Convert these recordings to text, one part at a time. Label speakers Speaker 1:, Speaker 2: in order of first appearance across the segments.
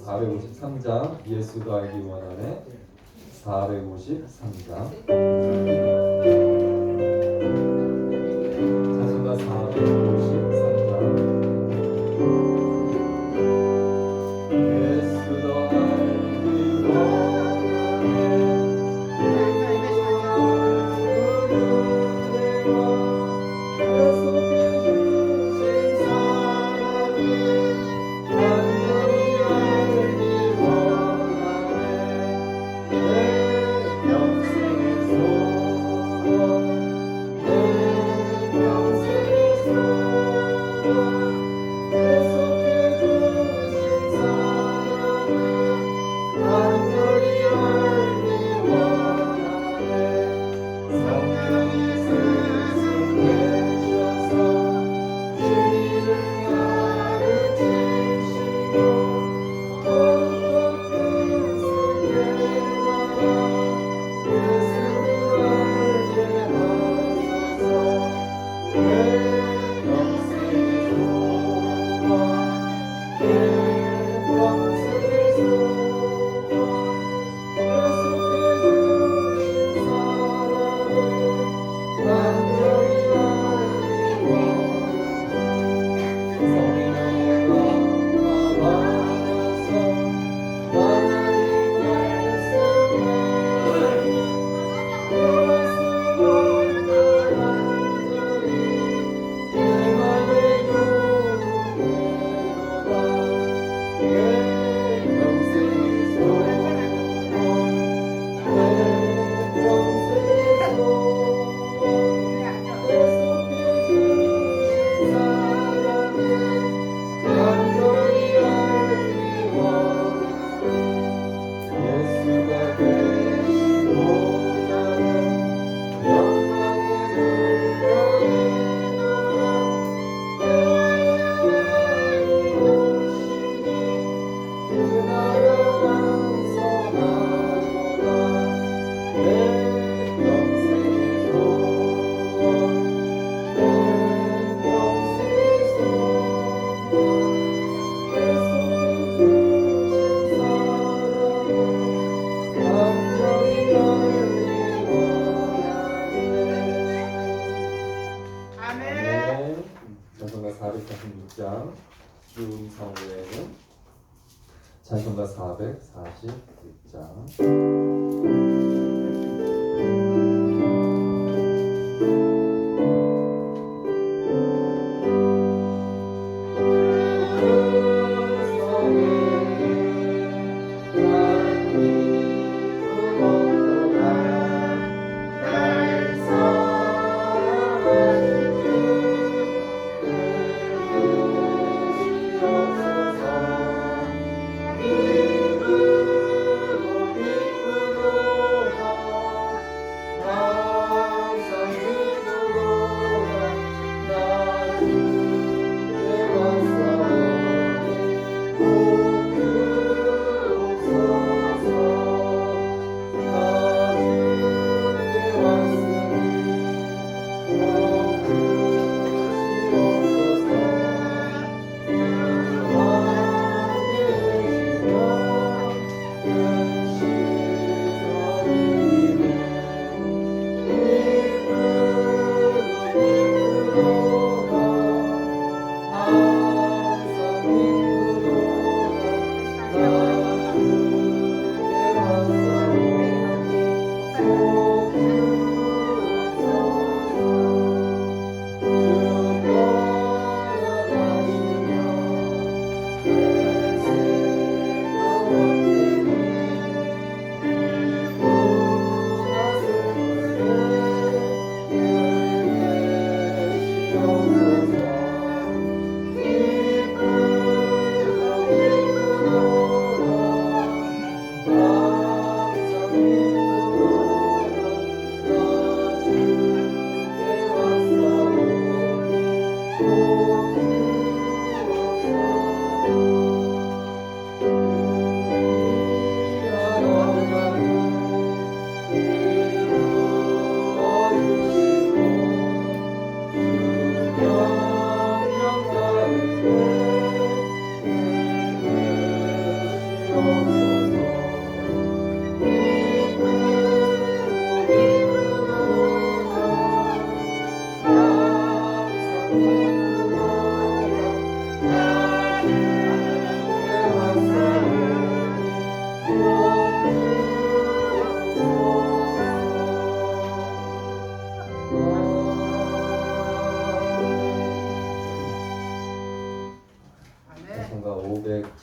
Speaker 1: 453장 예수도 알기 원하네 453장 자신과 453장 예수도 알기 원하네 찬송가 446장 주음성 외에는 찬송가 446장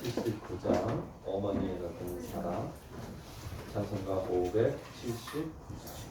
Speaker 1: 579장 어머니에 같은 사랑 찬송가 579장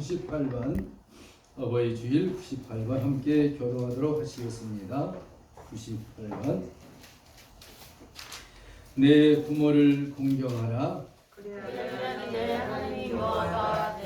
Speaker 2: 98번 어버이 주일 98번 함께 교도하도록 하시겠습니다. 98번 내 부모를 공경하라.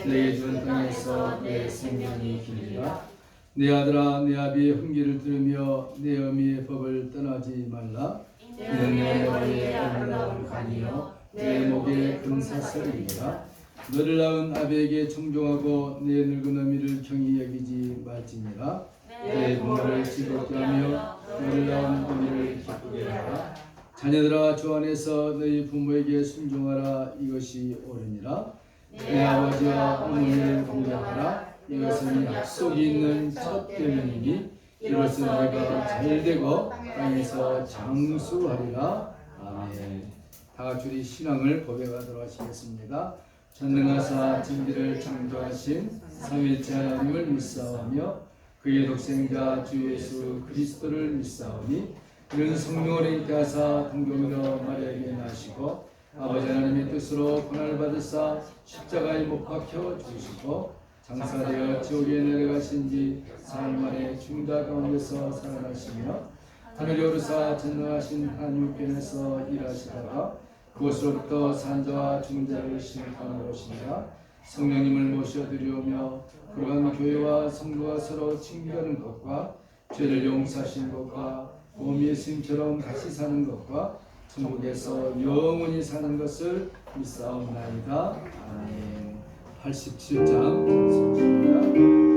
Speaker 2: 내게 준 땅에서 내 생명이 길리라. 내 아들아 내 아비의 훈계를 들으며 내 어미의 법을 떠나지 말라. 이는 내 머리에 아름다운 간이요 내 목에 금사슬이니라. 너를 낳은 아비에게 청종하고 내 늙은 어미를 경히 여기지 말지니라. 내 부모를 즐겁게 하며 너를 낳은 어미를 기쁘게 하라. 자녀들아 주 안에서 너희 부모에게 순종하라. 이것이 옳으니라. 내 아버지와 어머니를 공경하라. 이것은 약속이 있는 첫 계명이니 이로써 너희가 잘되고 땅에서 장수하리라. 아멘. 다같이 우리 신앙을 고백하도록 하시겠습니다. 전능하사 진리를 창조하신 삼위일체 하나님을 믿사오며 그의 독생자 주 예수 그리스도를 믿사오니 이는 성령을 인께 하사 동정녀 마리아에게 나시고 아버지 하나님의 뜻으로 고난을 받으사 십자가에 못 박혀 죽으시고 장사되어 지옥에 내려가신 지 사흘 만에 죽은 자 가운데서 살아나시며 하늘에 오르사 전능하신 하나님 우편에서 일하시다가 그곳으로부터 산자와 죽은 자를 심판하러 오시니라. 성령님을 모셔드리오며 거룩한 교회와 성도가 서로 친교하는 것과 죄를 용서하신 것과 몸이 예수님처럼 다시 사는 것과 천국에서 영원히 사는 것을 믿사옵나이다. 아멘. 87장 찬송입니다.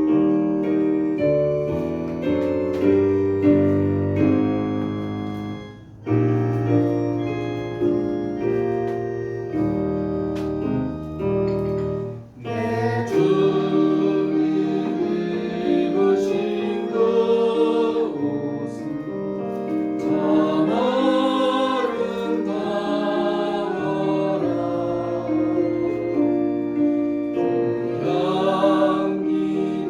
Speaker 3: 향기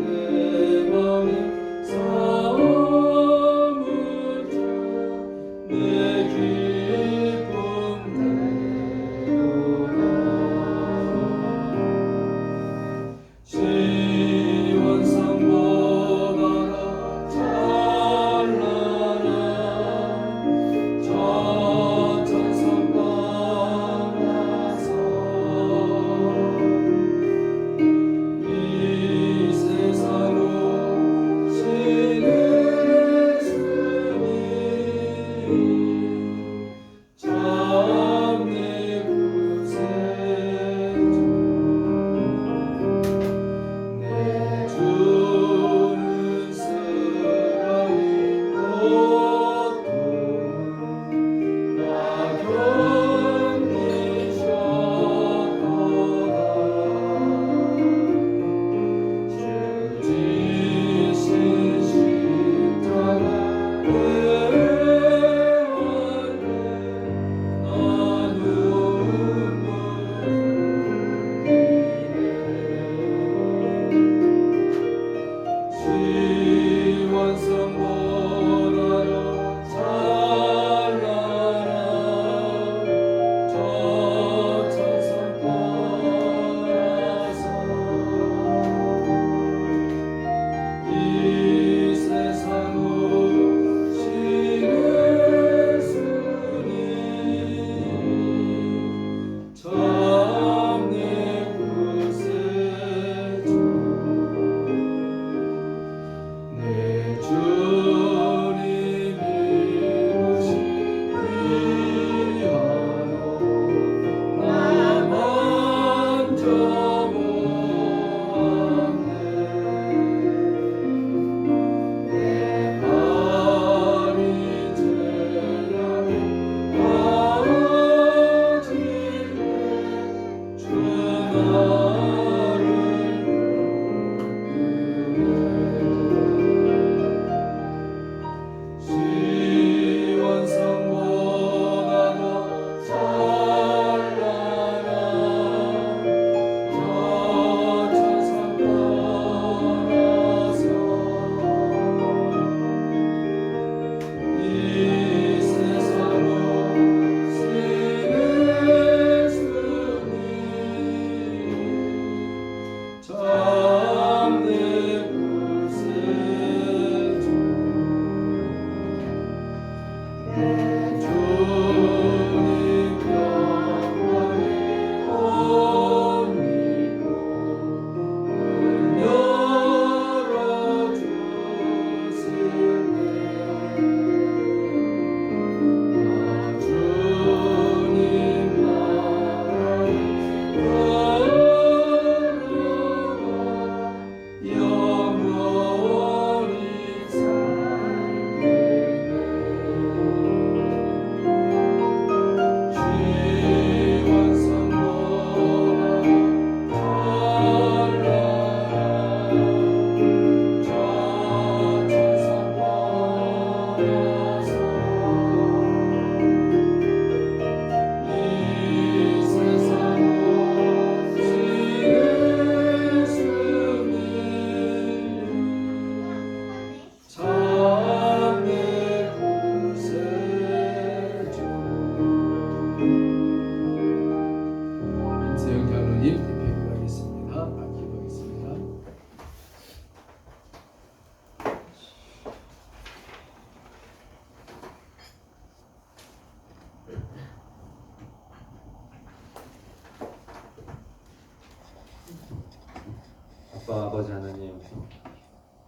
Speaker 1: 아버지 하나님,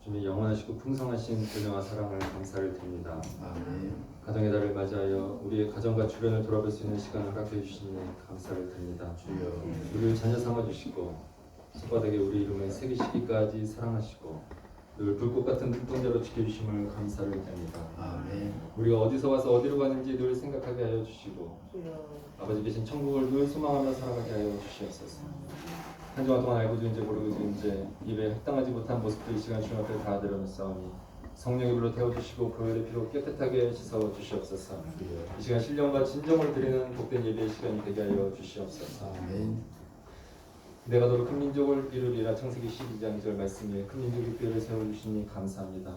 Speaker 1: 주님의 영원하시고 풍성하신 은혜와 사랑을 감사를 드립니다.
Speaker 2: 아멘.
Speaker 1: 가정의 달을 맞이하여 우리의 가정과 주변을 돌아볼 수 있는 시간을 갖게 해주시니 감사를 드립니다.
Speaker 2: 주여.
Speaker 1: 우리를 자녀 삼아주시고 손바닥에 우리 이름을 새기시기까지 사랑하시고 늘 불꽃 같은 눈동자로 지켜주심을 감사를 드립니다.
Speaker 2: 아멘.
Speaker 1: 우리가 어디서 와서 어디로 가는지 늘 생각하게 하여 주시고 아버지 계신 천국을 늘 소망하며 살아가게 하여 주시옵소서. 한 주간 동안 알고도 이제 모르고도 이제 입에 합당하지 못한 모습들 이 시간 주님 앞에 다 드려놓사오니 성령의 불로 태워주시고 보혈의 피로 깨끗하게 씻어 주시옵소서. 이 시간 신령과 진정을 드리는 복된 예배의 시간이 되게 하여 주시옵소서.
Speaker 2: 아멘.
Speaker 1: 내가 너로 큰 민족을 이루리라. 창세기 12장 2절 말씀에 큰 민족의 교회를 세워주시니 감사합니다.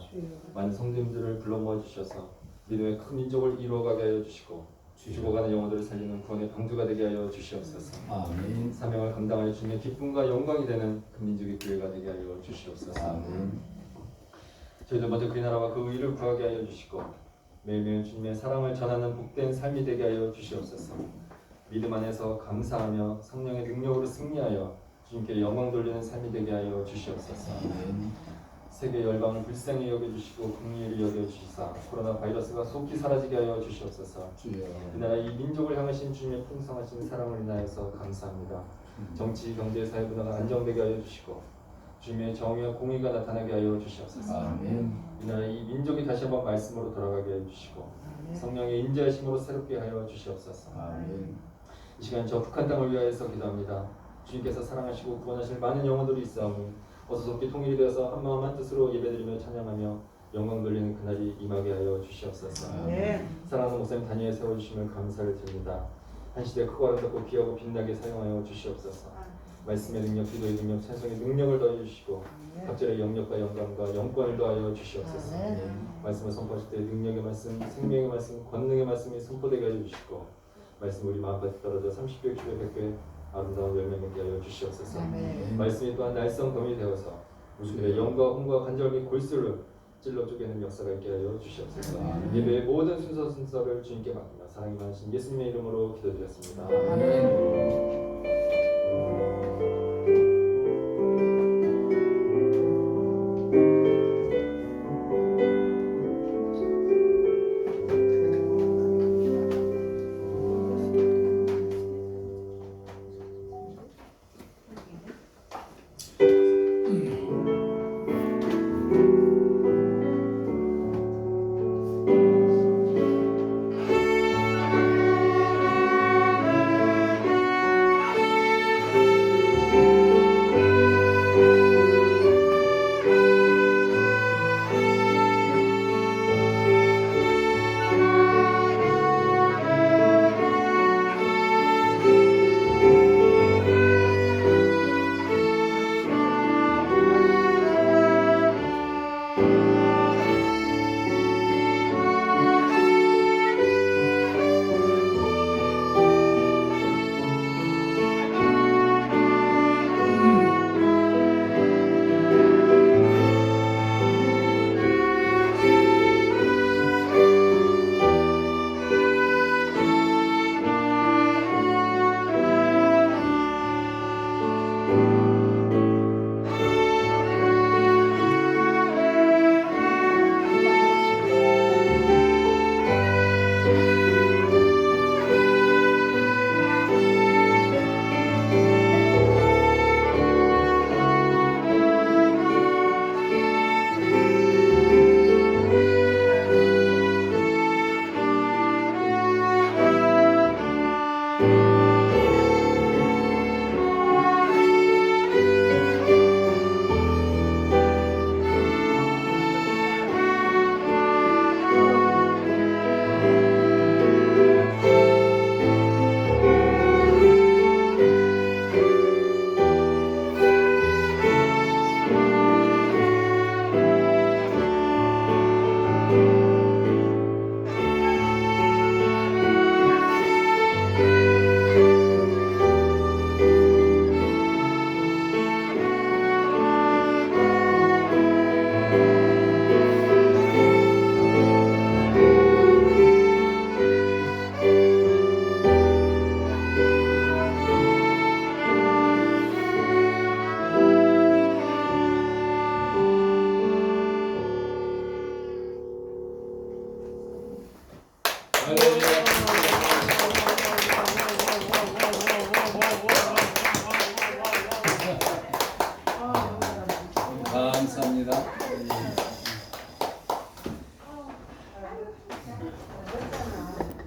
Speaker 1: 많은 성도님들을 불러 모아주셔서 믿음의 큰 민족을 이루어가게 하여 주시고 죽어가는 영혼들을 살리는 구원의 방주가 되게 하여 주시옵소서.
Speaker 2: 아멘.
Speaker 1: 사명을 감당하여 주님의 기쁨과 영광이 되는 큰 민족의 교회가 되게 하여 주시옵소서.
Speaker 2: 아멘.
Speaker 1: 저희들 먼저 그의 나라와 그 의를 구하게 하여 주시고 매일매일 주님의 사랑을 전하는 복된 삶이 되게 하여 주시옵소서. 믿음 안에서 감사하며 성령의 능력으로 승리하여 주님께 영광 돌리는 삶이 되게 하여 주시옵소서.
Speaker 2: 아멘.
Speaker 1: 세계 열방을 불쌍히 여겨주시고 긍휼히 여겨주시사 코로나 바이러스가 속히 사라지게 하여 주시옵소서.
Speaker 2: 주여.
Speaker 1: 이 나라 이 민족을 향하신 주님의 풍성하신 사랑을 인하여서 감사합니다. 정치, 경제, 사회 문화가 안정되게 하여 주시고 주님의 정의와 공의가 나타나게 하여 주시옵소서.
Speaker 2: 아멘.
Speaker 1: 이 나라 이 민족이 다시 한번 말씀으로 돌아가게 해 주시고 성령의 인자하심으로 새롭게 하여 주시옵소서.
Speaker 2: 아멘.
Speaker 1: 이 시간 저 북한 땅을 위하여서 기도합니다. 주님께서 사랑하시고 구원하실 많은 영혼들이 있사오니 어서 속히 통일이 되어서 한마음 한뜻으로 예배드리며 찬양하며 영광 돌리는 그날이 임하게 하여 주시옵소서.
Speaker 2: 아멘.
Speaker 1: 사랑하는 목사님 단위에 세워주심을 감사를 드립니다. 한 시대 크고 아름답고 귀하고 빛나게 사용하여 주시옵소서. 말씀의 능력, 기도의 능력, 찬송의 능력을 더해주시고 각절의 영역과 영감과 영권을 더하여 주시옵소서. 말씀을 선포하실 때 능력의 말씀, 생명의 말씀, 권능의 말씀이 선포되게 하여 주시고 말씀 우리 마음밭에 떨어져 30배, 60배, 100배 아름다운 열매 맺게 하여 주시옵소서. 말씀이 또한 날성검이 되어서 우리들의 영과 혼과 관절 및 골수를 찔러 쪼개는 역사가 있게 하여 주시옵소서. 예배의 모든 순서를 주님께 맡기며 사랑이 많으신 예수님의 이름으로 기도드렸습니다.
Speaker 2: 아멘.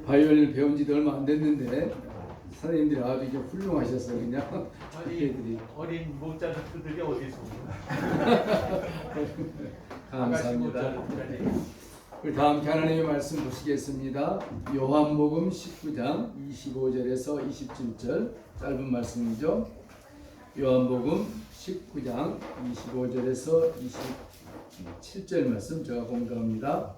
Speaker 2: 바이올린을 배운 지도 얼마 안 됐는데 선생님들이 아주 이제 훌륭하셨어요. 그냥
Speaker 3: 아니
Speaker 2: 애들이.
Speaker 3: 어린 모차르트들이 어디 있어?
Speaker 2: 감사합니다. 우리 다 함께 하나님의 말씀 보시겠습니다. 요한복음 19장 25절에서 27절 짧은 말씀이죠. 요한복음 19장 25절에서 27절 말씀 제가 공부합니다.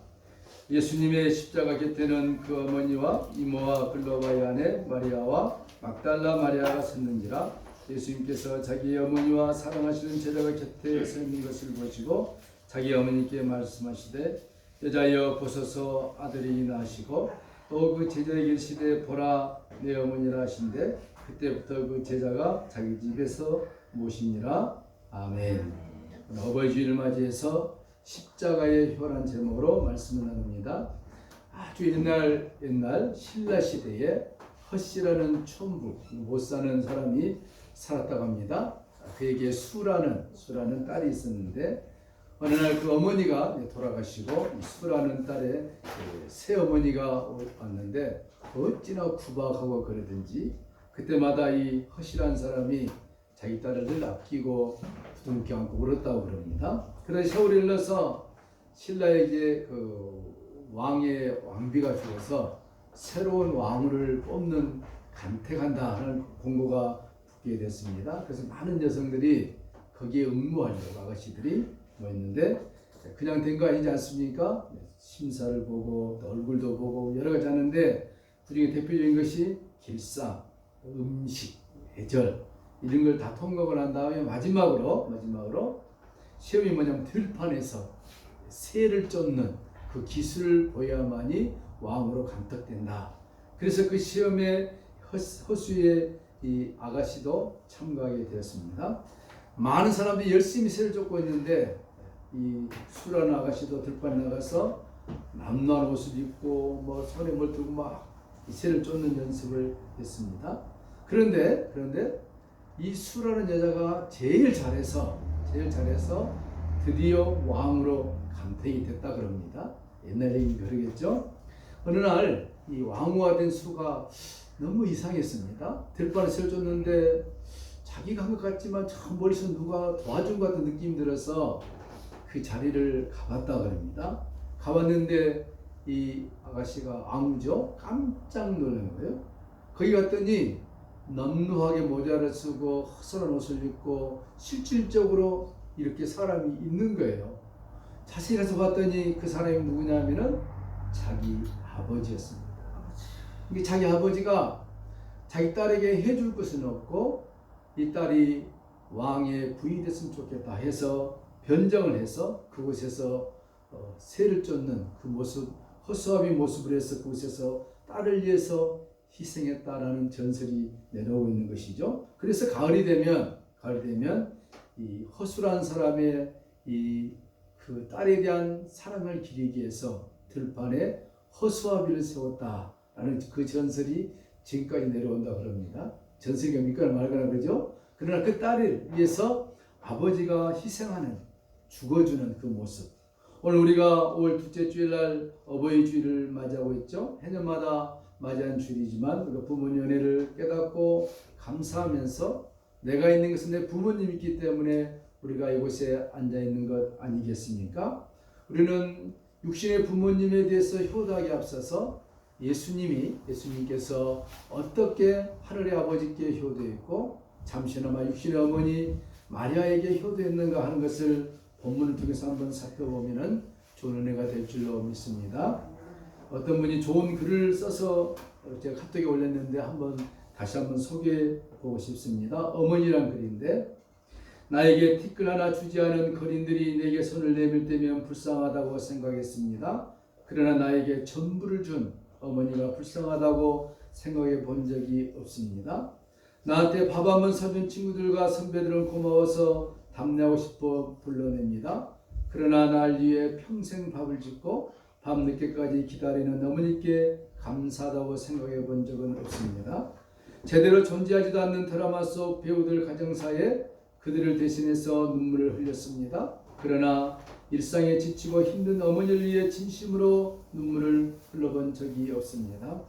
Speaker 2: 예수님의 십자가 곁에는 그 어머니와 이모와 글로바의 아내 마리아와 막달라 마리아가 섰는지라. 예수님께서 자기 어머니와 사랑하시는 제자가 곁에 서 있는 것을 보시고 자기 어머니께 말씀하시되 여자여 보소서 아들이 나시고 또 그 제자에게 이르시되 보라 내 어머니라 하신대 그때부터 그 제자가 자기 집에서 모시니라. 아멘. 어버이 주일을 맞이해서 십자가의 효란 제목으로 말씀을 나눕니다. 아주 옛날 신라 시대에 허씨라는 촌부 못 사는 사람이 살았다고 합니다. 그에게 수라는 딸이 있었는데 어느 날 그 어머니가 돌아가시고 이 수라는 딸의 새 어머니가 왔는데 어찌나 구박하고 그러든지 그때마다 이 허씨라는 사람이 자기 딸을 늘 아끼고 부둥켜 안고 울었다고 그럽니다. 그러다 세월이 흘러서 신라에게 그 왕의 왕비가 죽어서 새로운 왕후를 뽑는 간택한다 하는 공고가 붙게 됐습니다. 그래서 많은 여성들이 거기에 응모하려고 아가씨들이 모였는데 그냥 된 거 아니지 않습니까? 심사를 보고 또 얼굴도 보고 여러 가지 하는데 그중에 대표적인 것이 길상, 음식, 예절 이런 걸 다 통과를 한 다음에 마지막으로 시험이 뭐냐면 들판에서 새를 쫓는 그 기술을 보여야만이 왕으로 간택된다. 그래서 그 시험에 허수의 이 아가씨도 참가하게 되었습니다. 많은 사람들이 열심히 새를 쫓고 있는데 이 수라는 아가씨도 들판에 나가서 남루한 옷을 입고 뭐 손에 뭘 들고 막 새를 쫓는 연습을 했습니다. 그런데 이 수라는 여자가 제일 잘해서 드디어 왕으로 간택이 됐다 그럽니다. 옛날 얘기 그러겠죠. 어느 날 이 왕후가 된 수가 너무 이상했습니다. 들판에 새를 쫓는데 자기가 한 것 같지만 저 멀리서 누가 도와준 것 같은 느낌이 들어서 그 자리를 가봤다 그럽니다. 가봤는데 이 아가씨가 왕후죠. 깜짝 놀란 거예요. 거기 갔더니 남루하게 모자를 쓰고 허술한 옷을 입고 실질적으로 이렇게 사람이 있는 거예요. 자세히 가서 봤더니 그 사람이 누구냐면은 자기 아버지였습니다. 이게 자기 아버지가 자기 딸에게 해줄 것은 없고 이 딸이 왕의 부인이 됐으면 좋겠다 해서 변정을 해서 그곳에서 새를 쫓는 그 모습, 허수아비 모습을 해서 그곳에서 딸을 위해서 희생했다라는 전설이 내려오고 있는 것이죠. 그래서 가을이 되면 이 허술한 사람의 그 딸에 대한 사랑을 기리기 위해서 들판에 허수아비를 세웠다라는 그 전설이 지금까지 내려온다 그럽니다. 전설이 믿거나 말거나 그러죠. 그러나 그 딸을 위해서 아버지가 희생하는, 죽어주는 그 모습. 오늘 우리가 5월 둘째 주일날 어버이 주일을 맞이하고 있죠. 해년마다 맞이한 주일이지만 우리가 부모님 은혜를 깨닫고 감사하면서 내가 있는 것은 내 부모님이 있기 때문에 우리가 이곳에 앉아 있는 것 아니겠습니까? 우리는 육신의 부모님에 대해서 효도하기 앞서서 예수님께서 어떻게 하늘의 아버지께 효도했고 잠시나마 육신의 어머니 마리아에게 효도했는가 하는 것을 본문을 통해서 한번 살펴보면 좋은 은혜가 될 줄로 믿습니다. 어떤 분이 좋은 글을 써서 제가 카톡에 올렸는데 다시 한번 소개해 보고 싶습니다. 어머니란 글인데 나에게 티끌 하나 주지 않은 거린들이 내게 손을 내밀 때면 불쌍하다고 생각했습니다. 그러나 나에게 전부를 준 어머니가 불쌍하다고 생각해 본 적이 없습니다. 나한테 밥 한 번 사준 친구들과 선배들은 고마워서 답례하고 싶어 불러냅니다. 그러나 날 위해 평생 밥을 짓고 밤늦게까지 기다리는 어머니께 감사하다고 생각해 본 적은 없습니다. 제대로 존재하지도 않는 드라마 속 배우들 가정사에 그들을 대신해서 눈물을 흘렸습니다. 그러나 일상에 지치고 힘든 어머니를 위해 진심으로 눈물을 흘려본 적이 없습니다.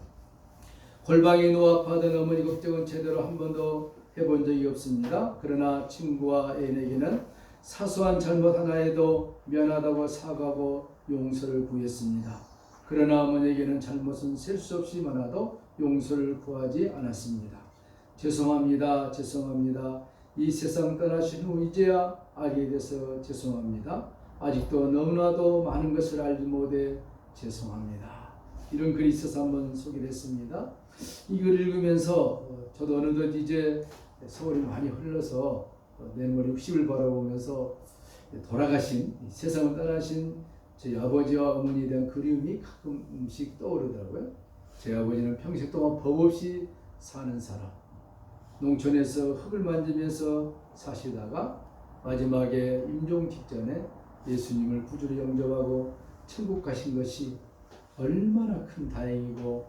Speaker 2: 골방에 누워 아파하던 어머니 걱정은 제대로 한 번도 해본 적이 없습니다. 그러나 친구와 애인에게는 사소한 잘못 하나에도 미안하다고 사과하고 용서를 구했습니다. 그러나 어머니에게는 잘못은 셀 수 없이 많아도 용서를 구하지 않았습니다. 죄송합니다. 죄송합니다. 이 세상 떠나신 후 이제야 알게 돼서 죄송합니다. 아직도 너무나도 많은 것을 알지 못해 죄송합니다. 이런 글이 있어서 한번 소개를 했습니다. 이 글을 읽으면서 저도 어느덧 이제 세월이 많이 흘러서 내일모레 60을 바라보면서 돌아가신, 세상을 떠나신 저희 아버지와 어머니에 대한 그리움이 가끔씩 떠오르더라고요. 제 아버지는 평생 동안 법 없이 사는 사람, 농촌에서 흙을 만지면서 사시다가 마지막에 임종 직전에 예수님을 구주로 영접하고 천국 가신 것이 얼마나 큰 다행이고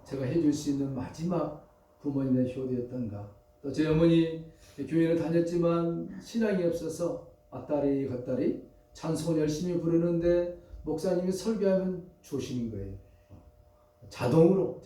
Speaker 2: 제가 해줄 수 있는 마지막 부모님의 효도였던가. 또 제 어머니 교회를 다녔지만 신앙이 없어서 왔다리 갔다리 찬송을 열심히 부르는데 목사님이 설교하면 주시는 거예요. 자동으로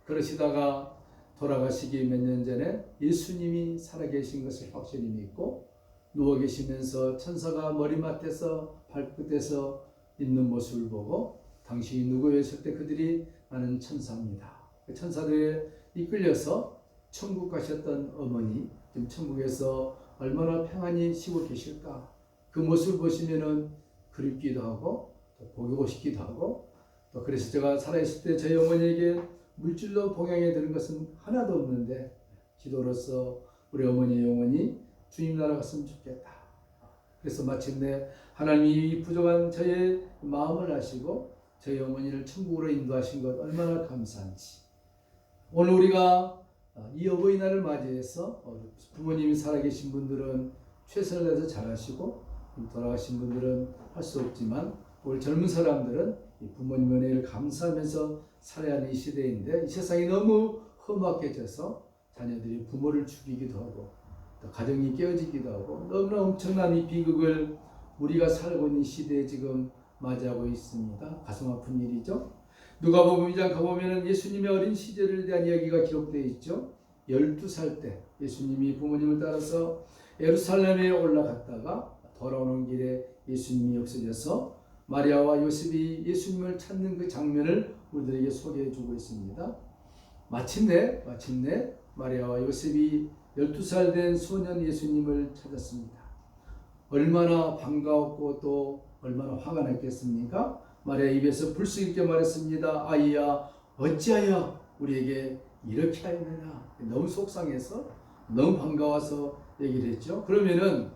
Speaker 2: 그러시다가 돌아가시기 몇 년 전에 예수님이 살아계신 것을 확실히 믿고 누워 계시면서 천사가 머리맡에서 발끝에서 있는 모습을 보고 당신이 누구예요 했을 때 그들이 나는 천사입니다. 그 천사들에 이끌려서 천국 가셨던 어머니, 지금 천국에서 얼마나 평안히 쉬고 계실까? 그 모습을 보시면은 그립기도 하고 또 보고 싶기도 하고 또 그래서 제가 살아있을 때 저희 어머니에게 물질로 봉양해 드린 것은 하나도 없는데 기도로서 우리 어머니의 영혼이 주님 나라 갔으면 좋겠다. 그래서 마침내 하나님이 부족한 저의 마음을 아시고 저희 어머니를 천국으로 인도하신 것 얼마나 감사한지. 오늘 우리가 이 어버이날을 맞이해서 부모님이 살아계신 분들은 최선을 다해서 잘하시고 돌아가신 분들은 할 수 없지만 우리 젊은 사람들은 부모님 은혜를 감사하면서 살아야 하는 이 시대인데 이 세상이 너무 험악해져서 자녀들이 부모를 죽이기도 하고 또 가정이 깨어지기도 하고 너무나 엄청난 이 비극을 우리가 살고 있는 시대에 지금 맞이하고 있습니다. 가슴 아픈 일이죠. 누가복음 2장 가보면 예수님의 어린 시절에 대한 이야기가 기록되어 있죠. 12살 때 예수님이 부모님을 따라서 예루살렘에 올라갔다가 돌아오는 길에 예수님이 없어져서 마리아와 요셉이 예수님을 찾는 그 장면을 우리들에게 소개해 주고 있습니다. 마침내 마리아와 요셉이 12살 된 소년 예수님을 찾았습니다. 얼마나 반가웠고 또 얼마나 화가 났겠습니까? 마리아 입에서 불쑥 있게 말했습니다. 아이야 어찌하여 우리에게 이렇게 하였느냐. 너무 속상해서 너무 반가워서 얘기를 했죠. 그러면은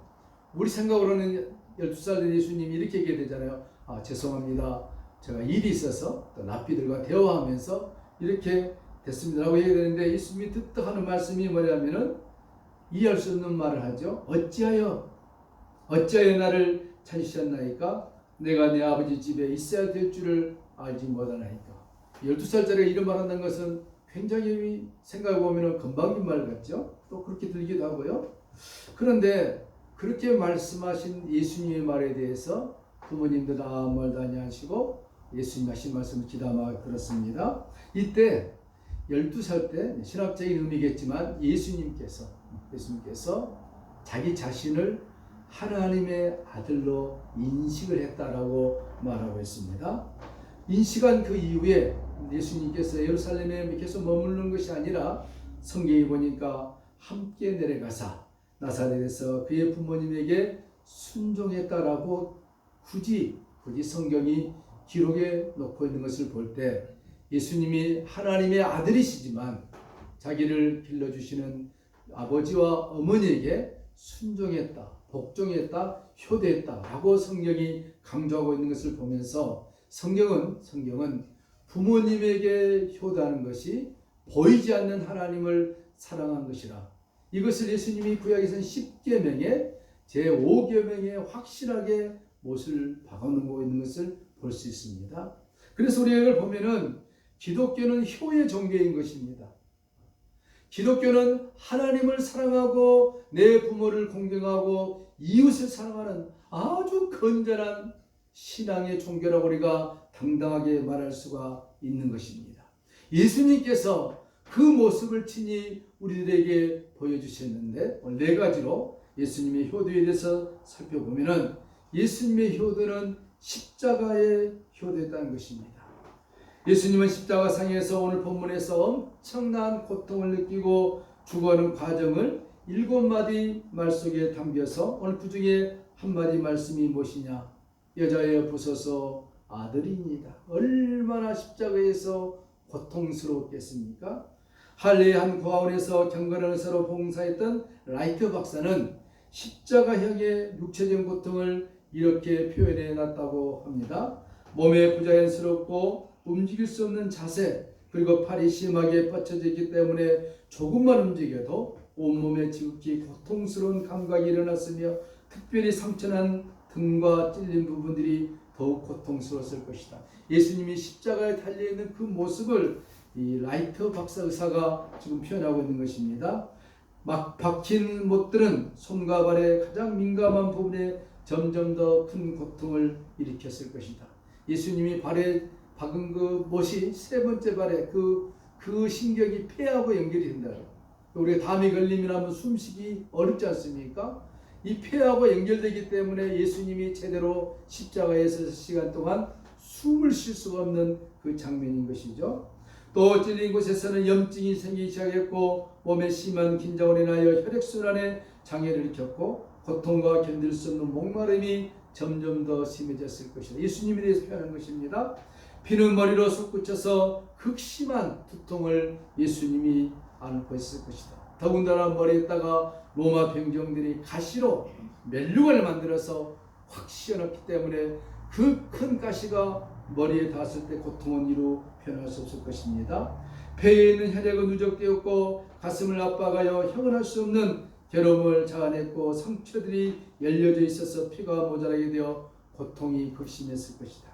Speaker 2: 우리 생각으로는 12살 된 예수님이 이렇게 얘기해야 되잖아요. 죄송합니다. 제가 일이 있어서 또 납비들과 대화하면서 이렇게 됐습니다 라고 얘기하는데 예수님이 듣다 하는 말씀이 뭐냐면은 이해할 수 없는 말을 하죠. 어찌하여 나를 찾으셨나이까? 내가 내 아버지 집에 있어야 될 줄을 알지 못하나이까? 12살짜리가 이런 말 한다는 것은 굉장히 생각해보면 건방진 말 같죠? 또 그렇게 들기도 하고요. 그런데 그렇게 말씀하신 예수님의 말에 대해서 부모님들 아무 말도 아니하시고 예수님 하신 말씀을 귀담아 들었습니다. 이때 12살 때 신학적인 의미겠지만 예수님께서 자기 자신을 하나님의 아들로 인식을 했다라고 말하고 있습니다. 인식한 그 이후에 예수님께서 예루살렘에 계속 머무르는 것이 아니라 성경에 보니까 함께 내려가사 나사렛에서 그의 부모님에게 순종했다라고 굳이 성경이 기록해 놓고 있는 것을 볼 때 예수님이 하나님의 아들이시지만 자기를 길러주시는 아버지와 어머니에게 순종했다, 복종했다, 효도했다라고 성경이 강조하고 있는 것을 보면서 성경은 부모님에게 효도하는 것이 보이지 않는 하나님을 사랑한 것이라. 이것을 예수님이 구약에서는 10계명에 제5계명에 확실하게 못을 박아놓고 있는 것을 볼 수 있습니다. 그래서 우리가 이걸 보면은 기독교는 효의 종교인 것입니다. 기독교는 하나님을 사랑하고 내 부모를 공경하고 이웃을 사랑하는 아주 건전한 신앙의 종교라고 우리가 당당하게 말할 수가 있는 것입니다. 예수님께서 그 모습을 친히 우리들에게 보여주셨는데 오늘 네 가지로 예수님의 효도에 대해서 살펴보면은 예수님의 효도는 십자가의 효도였다는 것입니다. 예수님은 십자가상에서 오늘 본문에서 엄청난 고통을 느끼고 죽어가는 과정을 7마디 말 속에 담겨서 오늘 그 중에 한 마디 말씀이 무엇이냐? 여자여 보소서 아들입니다. 얼마나 십자가에서 고통스러웠겠습니까? 할례의 한 고아원에서 경건한 의사로 봉사했던 라이트 박사는 십자가형의 육체적인 고통을 이렇게 표현해 놨다고 합니다. 몸에 부자연스럽고 움직일 수 없는 자세, 그리고 팔이 심하게 뻗쳐져 있기 때문에 조금만 움직여도 온몸에 지극히 고통스러운 감각이 일어났으며 특별히 상처난 등과 찔린 부분들이 더욱 고통스러웠을 것이다. 예수님이 십자가에 달려있는 그 모습을 이 라이트 박사 의사가 지금 표현하고 있는 것입니다. 막 박힌 못들은 손과 발의 가장 민감한 부분에 점점 더 큰 고통을 일으켰을 것이다. 예수님이 발에 박은 그 못이 세 번째 발에 그 신경이 폐하고 연결이 된다. 우리가 담이 걸리면 하면 숨쉬기 어렵지 않습니까? 이 폐하고 연결되기 때문에 예수님이 제대로 십자가에서 시간 동안 숨을 쉴 수가 없는 그 장면인 것이죠. 또 찔린 곳에서는 염증이 생기기 시작했고 몸에 심한 긴장으로 인하여 혈액순환에 장애를 일으켰고 고통과 견딜 수 없는 목마름이 점점 더 심해졌을 것이다. 예수님에 대해서 표현한 것입니다. 피는 머리로 솟구쳐서 극심한 두통을 예수님이 안고 있을 것이다. 더군다나 머리에다가 로마 병정들이 가시로 멜육을 만들어서 확 씌워놨기 때문에 그 큰 가시가 머리에 닿았을 때 고통은 이루 표현할 수 없을 것입니다. 폐에 있는 혈액은 누적되었고 가슴을 압박하여 형언할 수 없는 괴로움을 자아냈고 상처들이 열려져 있어서 피가 모자라게 되어 고통이 극심했을 것이다.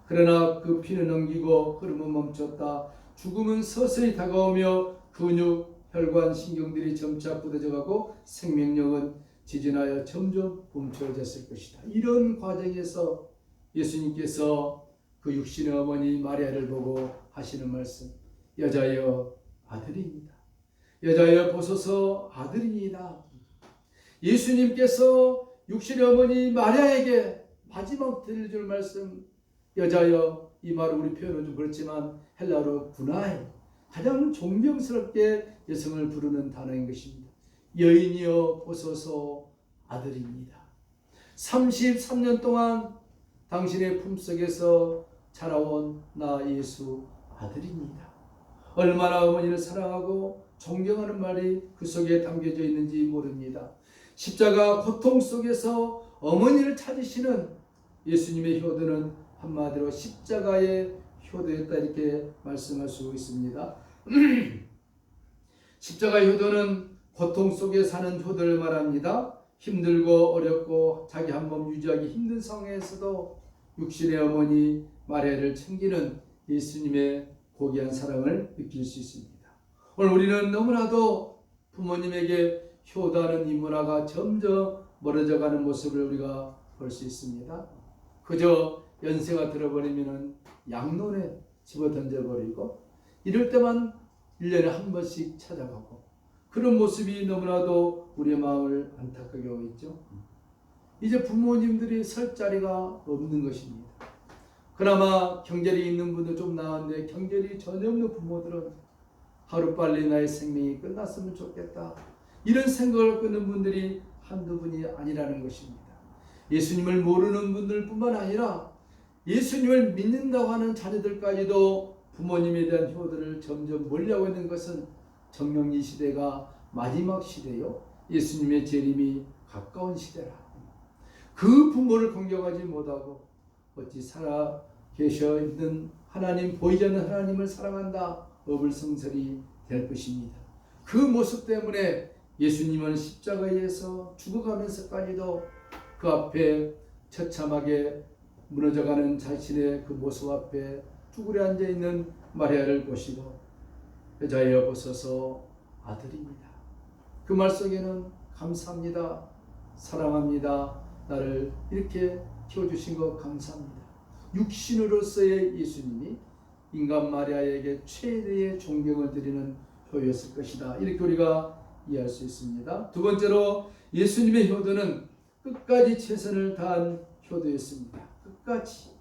Speaker 2: 그러나 그 피는 넘기고 흐름은 멈췄다. 죽음은 서서히 다가오며 근육, 혈관, 신경들이 점차 굳어져가고 생명력은 지진하여 점점 멈춰졌을 것이다. 이런 과정에서 예수님께서 그 육신의 어머니 마리아를 보고 하시는 말씀, 여자여 아들입니다. 여자여 보소서 아들입니다. 예수님께서 육신의 어머니 마리아에게 마지막 들려줄 말씀, 여자여, 이 말을 우리 표현은 좀 그렇지만 헬라어로 구나이, 가장 존경스럽게 여성을 부르는 단어인 것입니다. 여인이여 보소서 아들입니다. 33년 동안 당신의 품속에서 자라온 나 예수 아들입니다. 얼마나 어머니를 사랑하고 존경하는 말이 그 속에 담겨져 있는지 모릅니다. 십자가 고통 속에서 어머니를 찾으시는 예수님의 효도는 한마디로 십자가의 효도였다 이렇게 말씀할 수 있습니다. 십자가의 효도는 고통 속에 사는 효도를 말합니다. 힘들고 어렵고 자기 한 몸 유지하기 힘든 상황에서도 육신의 어머니 마리아를 챙기는 예수님의 고귀한 사랑을 느낄 수 있습니다. 오늘 우리는 너무나도 부모님에게 효도하는 이 문화가 점점 멀어져가는 모습을 우리가 볼 수 있습니다. 그저 연세가 들어버리면 양론에 집어 던져버리고 이럴 때만 1년에 한 번씩 찾아가고 그런 모습이 너무나도 우리의 마음을 안타깝게 하고 있죠. 이제 부모님들이 설 자리가 없는 것입니다. 그나마 경절이 있는 분도 좀 나은데 경절이 전혀 없는 부모들은 하루빨리 나의 생명이 끝났으면 좋겠다. 이런 생각을 갖고 있는 분들이 한두 분이 아니라는 것입니다. 예수님을 모르는 분들뿐만 아니라 예수님을 믿는다고 하는 자녀들까지도 부모님에 대한 효도를 점점 멀리하고 있는 것은 정령 이 시대가 마지막 시대요. 예수님의 재림이 가까운 시대라. 그 부모를 공경하지 못하고 어찌 살아 계셔 있는 하나님, 보이지 않는 하나님을 사랑한다 어불성설이 될 것입니다. 그 모습 때문에 예수님은 십자가에서 죽어가면서까지도 그 앞에 처참하게 무너져가는 자신의 그 모습 앞에 쭈그려 앉아있는 마리아를 보시고 여자여 보소서 아들입니다. 그 말 속에는 감사합니다, 사랑합니다, 나를 이렇게 키워주신 것 감사합니다. 육신으로서의 예수님이 인간 마리아에게 최대의 존경을 드리는 효였을 것이다. 이렇게 우리가 이해할 수 있습니다. 두 번째로 예수님의 효도는 끝까지 최선을 다한 효도였습니다. 끝까지.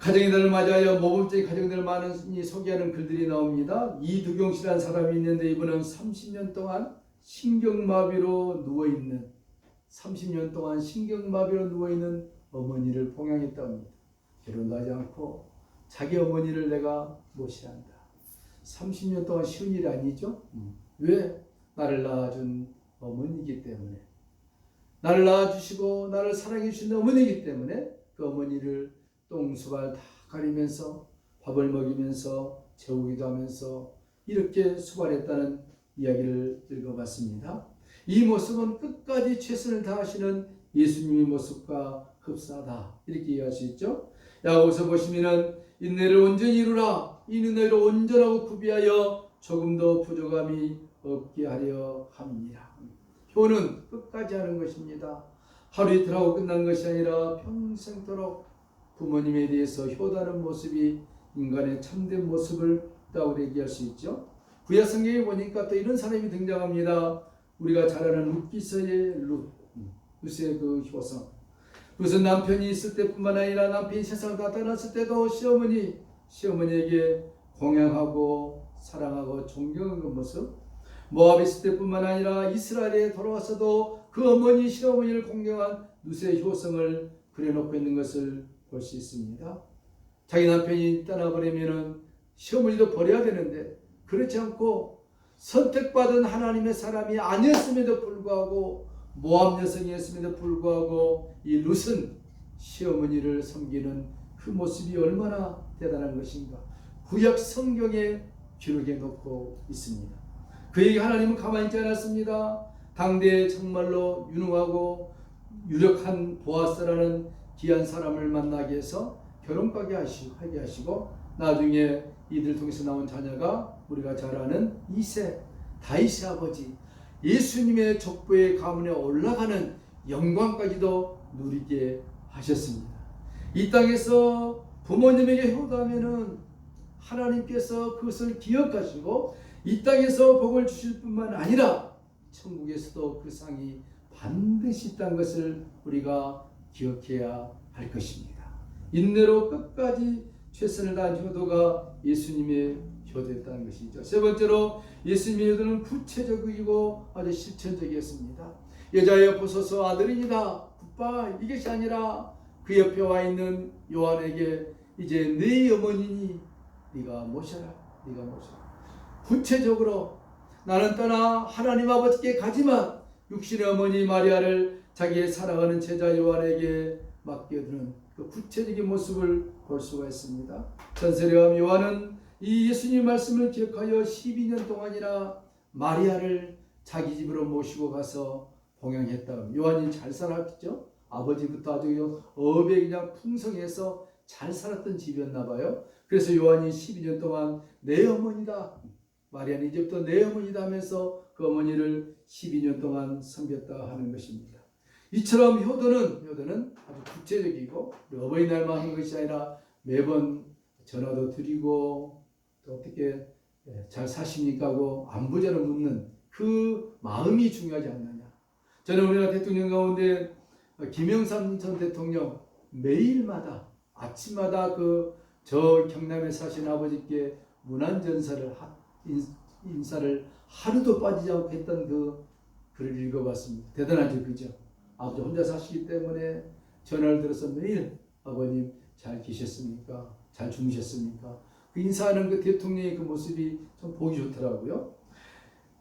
Speaker 2: 가정의들을 맞이하여 모범적인 가정들을 많이 소개하는 글들이 나옵니다. 이두경 씨라는 사람이 있는데 이분은 30년 동안 신경마비로 누워있는 30년 동안 신경마비로 누워있는 어머니를 봉양했다고 합니다. 결혼도 하지 않고 자기 어머니를 내가 모셔야 한다. 30년 동안 쉬운 일이 아니죠. 왜? 나를 낳아준 어머니이기 때문에, 나를 낳아주시고 나를 사랑해 주신 어머니이기 때문에 그 어머니를 똥수발 다 가리면서 밥을 먹이면서 재우기도 하면서 이렇게 수발했다는 이야기를 읽어봤습니다. 이 모습은 끝까지 최선을 다하시는 예수님의 모습과 흡사하다, 이렇게 이해할 수 있죠. 야고보서 보시면은 인내를 온전히 이루라, 이는 너희를 온전하고 구비하여 조금도 부족함이 없게 하려 함이니라. 효는 끝까지 하는 것입니다. 하루 이틀 하고 끝난 것이 아니라 평생토록 부모님에 대해서 효도하는 모습이 인간의 참된 모습을 따로 얘기할 수 있죠. 구약 성경에 보니까 또 이런 사람이 등장합니다. 우리가 잘 아는 룻기서의 룻의 그 효성. 룻은 남편이 있을 때뿐만 아니라 남편이 세상을 다 떠났을 때도 시어머니에게 공양하고 사랑하고 존경한 그 모습. 모압에 있을 때뿐만 아니라 이스라엘에 돌아와서도 그 어머니 시어머니를 공경한 룻의 효성을 그려놓고 있는 것을 볼 수 있습니다. 자기 남편이 떠나버리면은 시어머니도 버려야 되는데 그렇지 않고 선택받은 하나님의 사람이 아니었음에도 불구하고 모압 여성이었음에도 불구하고 이 룻은 시어머니를 섬기는 그 모습이 얼마나 대단한 것인가. 구약 성경에 기록해 놓고 있습니다. 그에게 하나님은 가만히 있지 않았습니다. 당대에 정말로 유능하고 유력한 보아스라는 귀한 사람을 만나게 해서 결혼하게 하시고 나중에 이들 통해서 나온 자녀가 우리가 잘 아는 이세, 다윗의 아버지, 예수님의 족보의 가문에 올라가는 영광까지도 누리게 하셨습니다. 이 땅에서 부모님에게 효도하면은 하나님께서 그것을 기억하시고 이 땅에서 복을 주실 뿐만 아니라 천국에서도 그 상이 반드시 있다는 것을 우리가 기억해야 할 것입니다. 인내로 끝까지 최선을 다한 효도가 예수님의 효도였다는 것이죠. 세 번째로 예수님의 효도는 구체적이고 아주 실천적이었습니다. 여자여 보소서 아들이니라. 굿바, 이것이 아니라 그 옆에 와 있는 요한에게 이제 네 어머니니 네가 모셔라. 구체적으로 나는 떠나 하나님 아버지께 가지만 육신의 어머니 마리아를 자기의 사랑하는 제자 요한에게 맡겨두는 그 구체적인 모습을 볼 수가 있습니다. 전세례왕 요한은 이 예수님 말씀을 기억하여 12년 동안이나 마리아를 자기 집으로 모시고 가서 봉양했다. 요한이 잘 살았죠. 아버지부터 아주 업에 그냥 풍성해서 잘 살았던 집이었나 봐요. 그래서 요한이 12년 동안 내 어머니다, 마리아는 이제부터 내 어머니다 하면서 그 어머니를 12년 동안 섬겼다 하는 것입니다. 이처럼 효도는 아주 구체적이고 어버이날만 하는 것이 아니라 매번 전화도 드리고 또 어떻게 잘 사십니까 하고 안부전을 묻는 그 마음이 중요하지 않느냐. 저는 우리나라 대통령 가운데 김영삼 전 대통령 매일마다 아침마다 저 경남에 사신 아버지께 인사를 하루도 빠지지 않고 했던 그 글을 읽어봤습니다. 대단하죠, 그죠? 아버지 혼자 사시기 때문에 전화를 들어서 매일 아버님 잘 계셨습니까? 잘 주무셨습니까? 그 인사하는 그 대통령의 그 모습이 좀 보기 좋더라고요.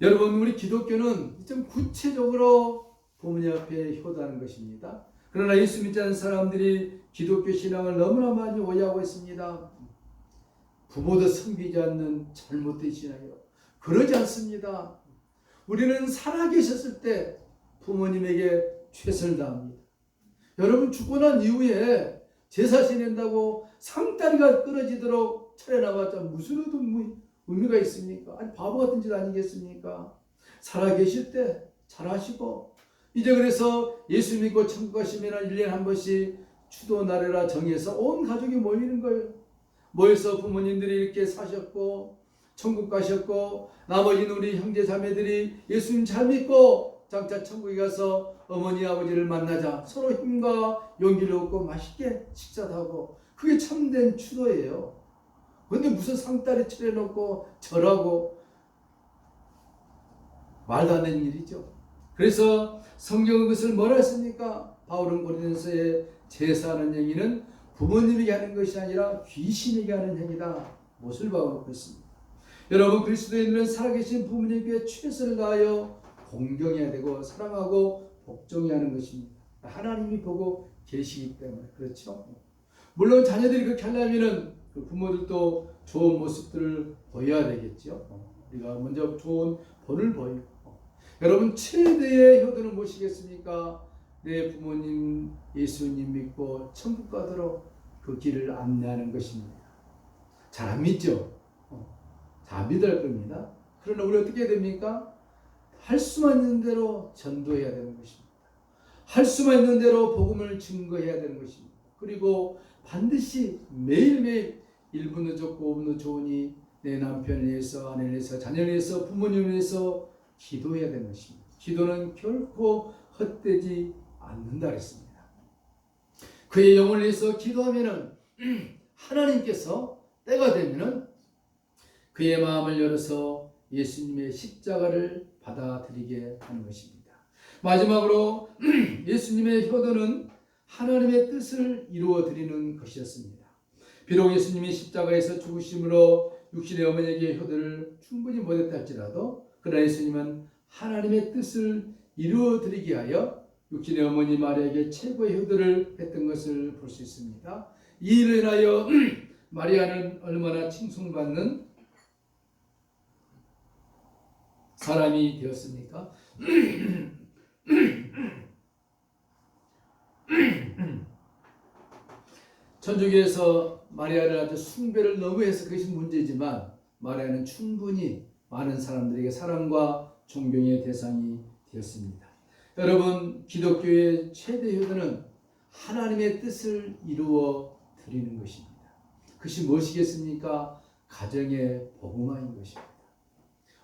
Speaker 2: 여러분, 우리 기독교는 좀 구체적으로 부모님 앞에 효도하는 것입니다. 그러나 예수 믿지 않는 사람들이 기독교 신앙을 너무나 많이 오해하고 있습니다. 부모도 섬기지 않는 잘못된 신앙이요. 그러지 않습니다. 우리는 살아계셨을 때 부모님에게 최선을 다합니다. 여러분, 죽고 난 이후에 제사 지낸다고 상다리가 끊어지도록 차려나봤자 무슨 의미가 있습니까? 아니 바보 같은 짓 아니겠습니까? 살아계실 때 잘하시고 이제 그래서 예수 믿고 천국 가시면 1년에 한 번씩 추도 나래라 정해서 온 가족이 모이는 거예요. 모여서 부모님들이 이렇게 사셨고 천국 가셨고 나머지는 우리 형제 자매들이 예수님 잘 믿고 장차 천국에 가서 어머니 아버지를 만나자 서로 힘과 용기를 얻고 맛있게 식사도 하고 그게 참된 추도예요. 그런데 무슨 상다리 차려놓고 절하고 말도 안 되는 일이죠. 그래서 성경은 그것을 뭐라 했습니까? 바울은 고린도서에 제사하는 행위는 부모님에게 하는 것이 아니라 귀신에게 하는 행위다. 못을 박아놓고 있습니다. 여러분 그리스도인들은 살아계신 부모님께 최선을 다하여 공경해야 되고 사랑하고 복종해야 하는 것입니다. 하나님이 보고 계시기 때문에 그렇죠. 물론 자녀들이 그렇게 하려면은 그 부모들도 좋은 모습들을 보여야 되겠죠. 우리가 먼저 좋은 본을 보이고 여러분 최대의 효도는 무엇이겠습니까? 내 부모님 예수님 믿고 천국 가도록 그 길을 안내하는 것입니다. 잘 안 믿죠? 잘 안 믿을 겁니다. 그러나 우리 어떻게 해야 됩니까? 할 수만 있는 대로 전도해야 되는 것입니다. 할 수만 있는 대로 복음을 증거해야 되는 것입니다. 그리고 반드시 매일매일 1분 늦었고 5분 늦으니 내 남편을 위해서 아내를 위해서 자녀를 위해서 부모님을 위해서 기도해야 되는 것입니다. 기도는 결코 헛되지 않는다 그랬습니다. 그의 영혼을 위해서 기도하면은 하나님께서 때가 되면은 그의 마음을 열어서 예수님의 십자가를 받아들이게 하는 것입니다. 마지막으로 예수님의 효도는 하나님의 뜻을 이루어 드리는 것이었습니다. 비록 예수님이 십자가에서 죽으심으로 육신의 어머니에게 효도를 충분히 못했다 할지라도 그러나 예수님은 하나님의 뜻을 이루어 드리기 위하여 육신의 어머니 마리아에게 최고의 효도를 했던 것을 볼 수 있습니다. 이 일을 인하여 마리아는 얼마나 칭송받는 사람이 되었습니까? 천주교에서 마리아를 아주 숭배를 너무 해서 그것이 문제지만 마리아는 충분히 많은 사람들에게 사랑과 존경의 대상이 되었습니다. 여러분 기독교의 최대 효도는 하나님의 뜻을 이루어 드리는 것입니다. 그것이 무엇이겠습니까? 가정의 복음화인 것입니다.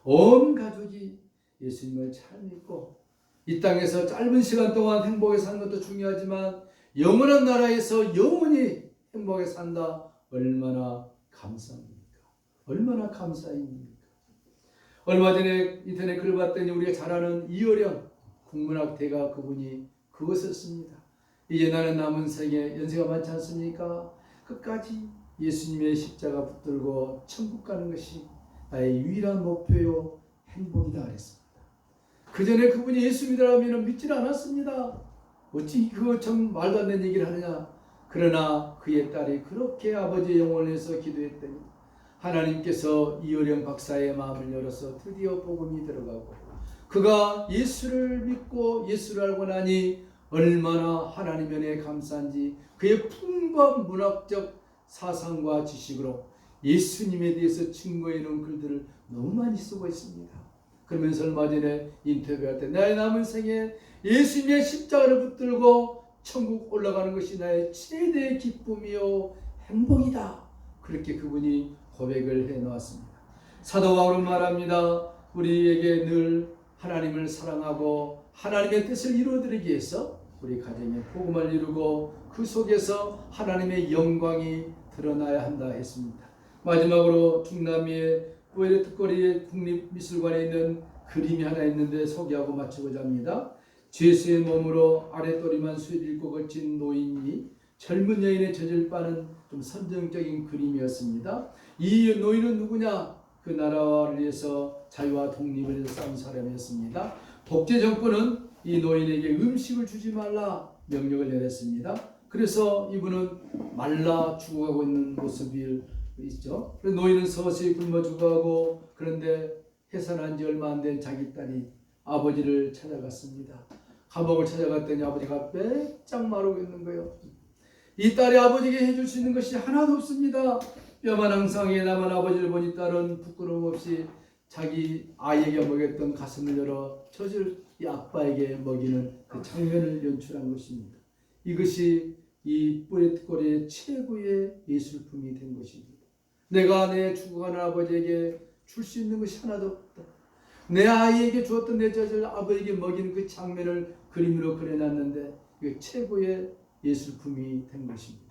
Speaker 2: 온 가족이 예수님을 잘 믿고 이 땅에서 짧은 시간 동안 행복하게 사는 것도 중요하지만 영원한 나라에서 영원히 행복하게 산다. 얼마나 감사합니까? 얼마나 감사입니까? 얼마 전에 인터넷 글을 봤더니 우리가 잘 아는 이어령 국문학대가 그분이 그것을 씁니다. 이제 나는 남은 생에 연세가 많지 않습니까? 끝까지 예수님의 십자가 붙들고 천국 가는 것이 나의 유일한 목표요 행복이다 그랬습니다. 그 전에 그분이 예수 믿으라면 믿질 않았습니다. 어찌 그거 참 말도 안 되는 얘기를 하느냐. 그러나 그의 딸이 그렇게 아버지의 영혼을 위해서 기도했더니 하나님께서 이어령 박사의 마음을 열어서 드디어 복음이 들어가고 그가 예수를 믿고 예수를 알고 나니 얼마나 하나님 은혜에 감사한지 그의 풍부한 문학적 사상과 지식으로 예수님에 대해서 증거해 놓은 글들을 너무 많이 쓰고 있습니다. 그러면서 얼마 전에 인터뷰할 때 나의 남은 생에 예수님의 십자가를 붙들고 천국 올라가는 것이 나의 최대의 기쁨이요 행복이다. 그렇게 그분이 고백을 해놓았습니다. 사도 바울은 말합니다. 우리에게 늘 하나님을 사랑하고 하나님의 뜻을 이루어드리기 위해서 우리 가정에 복음을 이루고 그 속에서 하나님의 영광이 드러나야 한다 했습니다. 마지막으로 중남미의 뿌에르토리코의 국립미술관에 있는 그림이 하나 있는데 소개하고 마치고자 합니다. 죄수의 몸으로 아랫도리만 수입 걸친 노인이 젊은 여인의 젖을 빠는 좀 선정적인 그림이었습니다. 이 노인은 누구냐? 그 나라를 위해서 자유와 독립을 위해서 싸운 사람이었습니다. 독재 정권은 이 노인에게 음식을 주지 말라 명령을 내렸습니다. 그래서 이분은 말라 죽어가고 있는 모습이 있죠. 그래서 노인은 서서히 굶어 죽어가고 그런데 해산한 지 얼마 안 된 자기 딸이 아버지를 찾아갔습니다. 감옥을 찾아갔더니 아버지가 빼짝 마르고 있는 거예요. 이 딸이 아버지에게 해줄 수 있는 것이 하나도 없습니다. 뼈만 항상에 남은 아버지를 보니 딸은 부끄러움 없이 자기 아이에게 먹였던 가슴을 열어 젖을 이 아빠에게 먹이는 그 장면을 연출한 것입니다. 이것이 이 뿌레트골의 최고의 예술품이 된 것입니다. 내가 내 죽어가는 아버지에게 줄 수 있는 것이 하나도 없다. 내 아이에게 주었던 내 젖을 아버지에게 먹이는 그 장면을 그림으로 그려놨는데 그 최고의 예술품이 된 것입니다.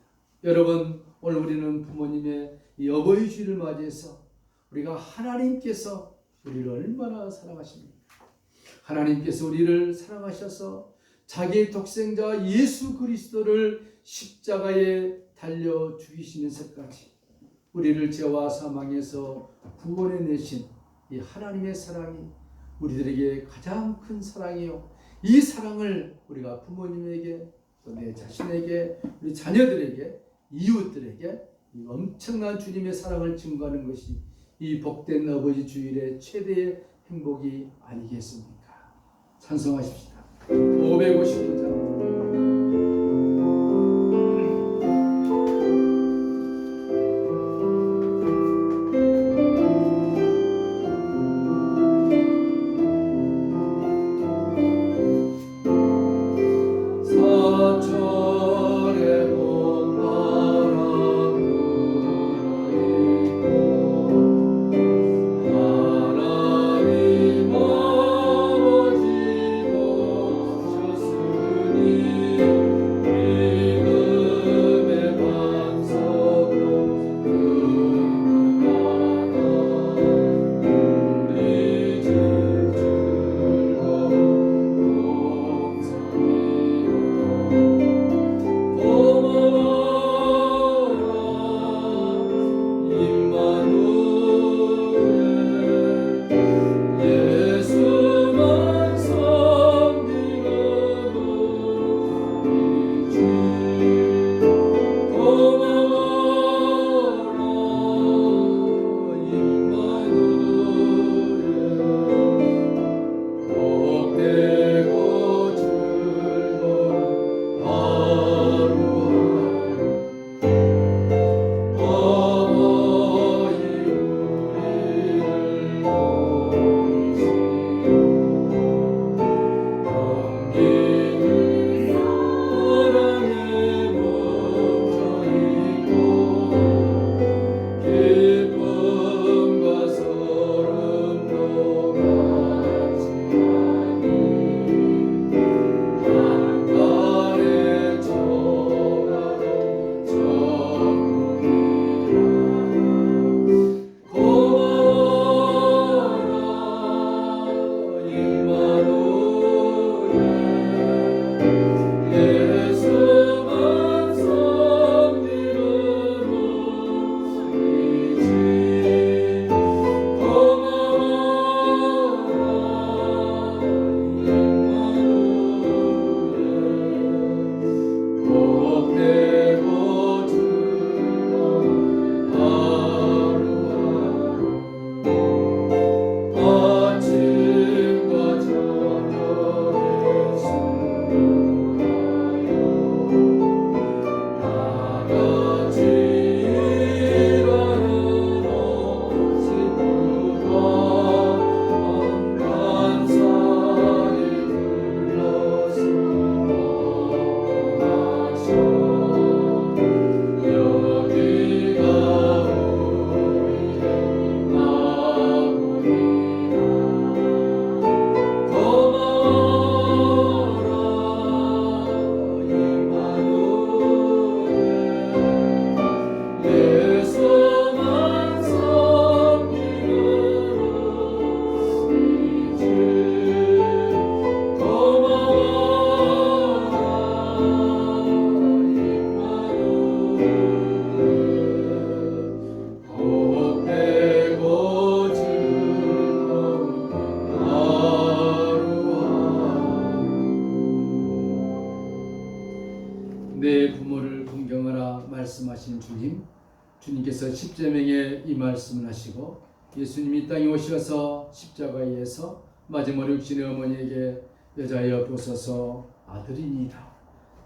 Speaker 2: 여러분, 오늘 우리는 부모님의 이 어버이 주일을 맞이해서 우리가 하나님께서 우리를 얼마나 사랑하십니까? 하나님께서 우리를 사랑하셔서 자기의 독생자 예수 그리스도를 십자가에 달려 죽이시면서까지 우리를 죄와 사망에서 구원해내신 이 하나님의 사랑이 우리들에게 가장 큰 사랑이요. 이 사랑을 우리가 부모님에게 또 내 자신에게 우리 자녀들에게 이웃들에게 이 엄청난 주님의 사랑을 증거하는 것이 이 복된 아버지 주일의 최대의 행복이 아니겠습니까? 찬송하십시다. 555장 내 부모를 공경하라 말씀하신 주님께서 십자명에 이 말씀을 하시고 예수님이 땅에 오셔서 십자가에서 마지막 육신의 어머니에게 여자여 보소서 아들이니이다.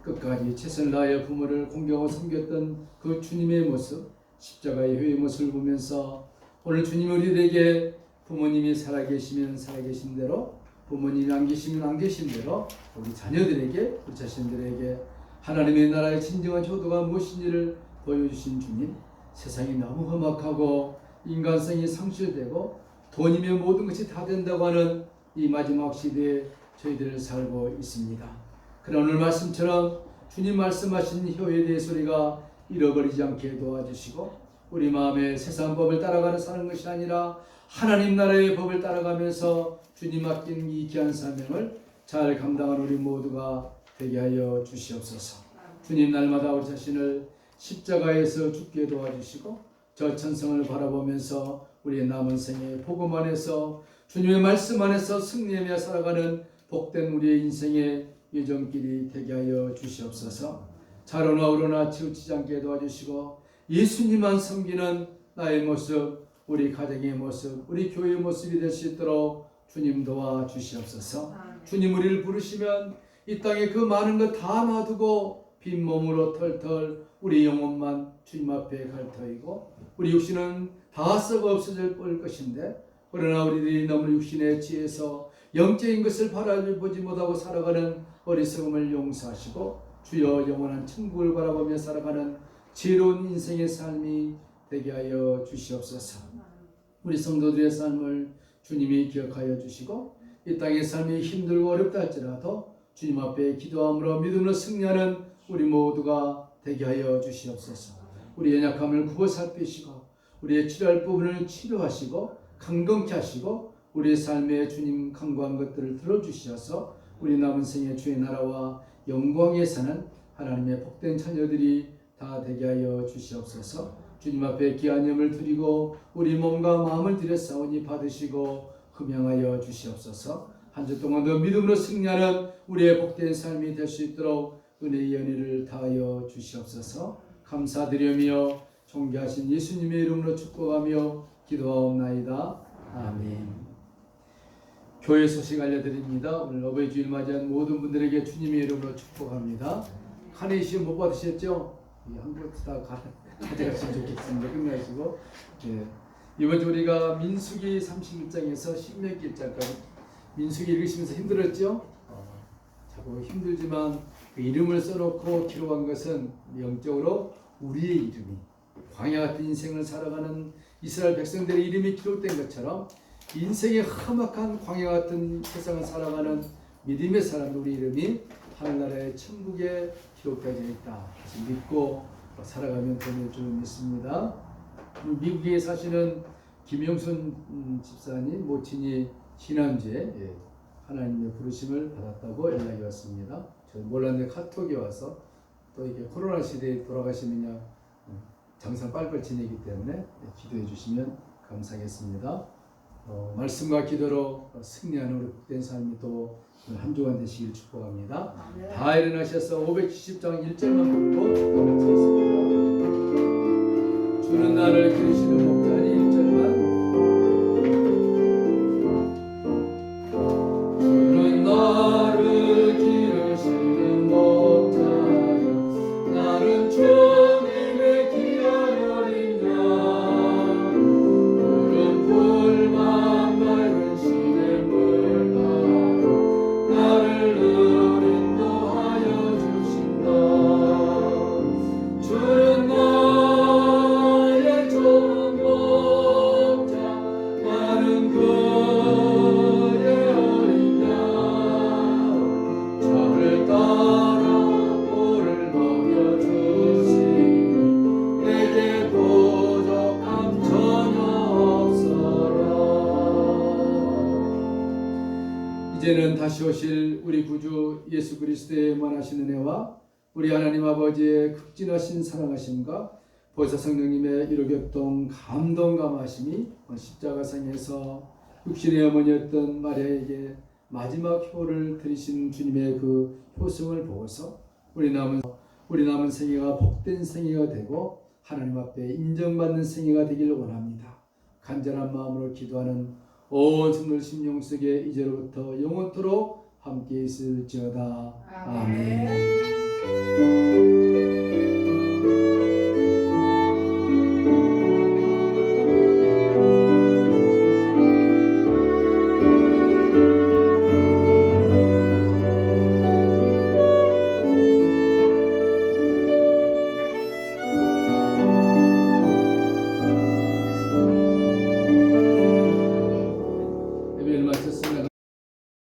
Speaker 2: 끝까지 최선을 다하여 부모를 공경하고 섬겼던 그 주님의 모습, 십자가의 효의 모습을 보면서 오늘 주님 우리들에게 부모님이 살아계시면 살아계신 대로 부모님이 안 계시면 안 계신 대로 우리 자녀들에게, 우리 자신들에게 하나님의 나라의 진정한 효도가 무엇인지를 보여주신 주님, 세상이 너무 험악하고 인간성이 상실되고 돈이면 모든 것이 다 된다고 하는 이 마지막 시대에 저희들을 살고 있습니다. 그러나 오늘 말씀처럼 주님 말씀하신 효에 대해서 우리가 잃어버리지 않게 도와주시고, 우리 마음에 세상 법을 따라가는 사는 것이 아니라 하나님 나라의 법을 따라가면서 주님 맡긴 이 귀한 사명을 잘 감당하는 우리 모두가 되게 하여 주시옵소서. 주님, 날마다 우리 자신을 십자가에서 죽게 도와주시고 저 천성을 바라보면서 우리의 남은 생의 복음 안에서 주님의 말씀 안에서 승리하며 살아가는 복된 우리의 인생의 예정길이 되게 하여 주시옵소서. 자로나 우로나 치우치지 않게 도와주시고 예수님만 섬기는 나의 모습, 우리 가정의 모습, 우리 교회의 모습이 될 수 있도록 주님 도와주시옵소서. 주님, 우리를 부르시면 이 땅에 그 많은 것 다 놔두고 빈 몸으로 털털 우리 영혼만 주님 앞에 갈 터이고 우리 육신은 다 썩어 없어질 것인데, 그러나 우리들이 너무 육신의 지혜에서 영적인 것을 바라보지 못하고 살아가는 어리석음을 용서하시고 주여 영원한 천국을 바라보며 살아가는 지혜로운 인생의 삶이 되게 하여 주시옵소서. 우리 성도들의 삶을 주님이 기억하여 주시고 이 땅의 삶이 힘들고 어렵다 할지라도 주님 앞에 기도함으로 믿음으로 승리하는 우리 모두가 되게 하여 주시옵소서. 우리의 연약함을 구워 살피시고 우리의 치료할 부분을 치료하시고 강건케 하시고 우리의 삶에 주님 강구한 것들을 들어주셔서 우리 남은 생에 주의 나라와 영광에 사는 하나님의 복된 자녀들이 다 되게 하여 주시옵소서. 주님 앞에 귀한 염을 드리고 우리 몸과 마음을 드렸사오니 받으시고 흠양하여 주시옵소서. 한 주 동안도 믿음으로 승리하는 우리의 복된 삶이 될 수 있도록 은혜의 연회를 다하여 주시옵소서. 감사드리며 존귀하신 예수님의 이름으로 축복하며 기도하옵나이다. 아멘. 교회 소식 알려드립니다. 오늘 어버이 주일 맞이한 모든 분들에게 주님의 이름으로 축복합니다. 카네이션 못 받으셨죠? 한국 다 가져가시면 좋겠습니다. 끝나시고. 이번 주 우리가 민수기 31장에서 신명기 1장까지 민수기 읽으시면서 힘들었죠? 자꾸 힘들지만 그 이름을 써놓고 기록한 것은 영적으로 우리의 이름이, 광야 같은 인생을 살아가는 이스라엘 백성들의 이름이 기록된 것처럼 인생의 험악한 광야 같은 세상을 살아가는 믿음의 사람들 우리 이름이 하늘나라의 천국에 기록되어 있다. 그래서 믿고 살아가면 되는 줄 믿습니다. 미국에 사시는 김영순 집사님 모친이 지난주에 하나님의 부르심을 받았다고 연락이 왔습니다. 저는 몰랐는데 카톡이 와서 또 이게 코로나 시대에 돌아가시느냐 장사 빨빨 지내기 때문에 기도해 주시면 감사하겠습니다. 말씀과 기도로 승리하는 우리 복된 삶이 또 한 주간 되시길 축복합니다. 다 일어나셔서 570장 1절만 부르고 기도하겠습니다. 주는 나를 기르시는 목자니 1절만. 주는 나를 기르시는 목자여 나는 주님의 귀한 어린 양 푸른 풀만 맑은 시냇물 따라 나를 늘 인도하여 주신다. 주는 나의 좋은 목자 나는 그의 어린 양 저를 따라 꿀을 먹여주시니 내게 부족함 전혀 없어라. 이제는 다시 오실 우리 구주 예수 그리스도의 원하시는 은혜와 우리 하나님 아버지의 극진하신 사랑하심과 보혜사 성령님의 이루교통 감동 감하심이 십자가상에서 육신의 어머니였던 마리아에게 마지막 효를 드리신 주님의 그 효성을 보고서 우리 남은 생애가 복된 생애가 되고 하나님 앞에 인정받는 생애가 되기를 원합니다. 간절한 마음으로 기도하는 온 성도 심령 속에 이제로부터 영원토록 함께 있을지어다. 아멘.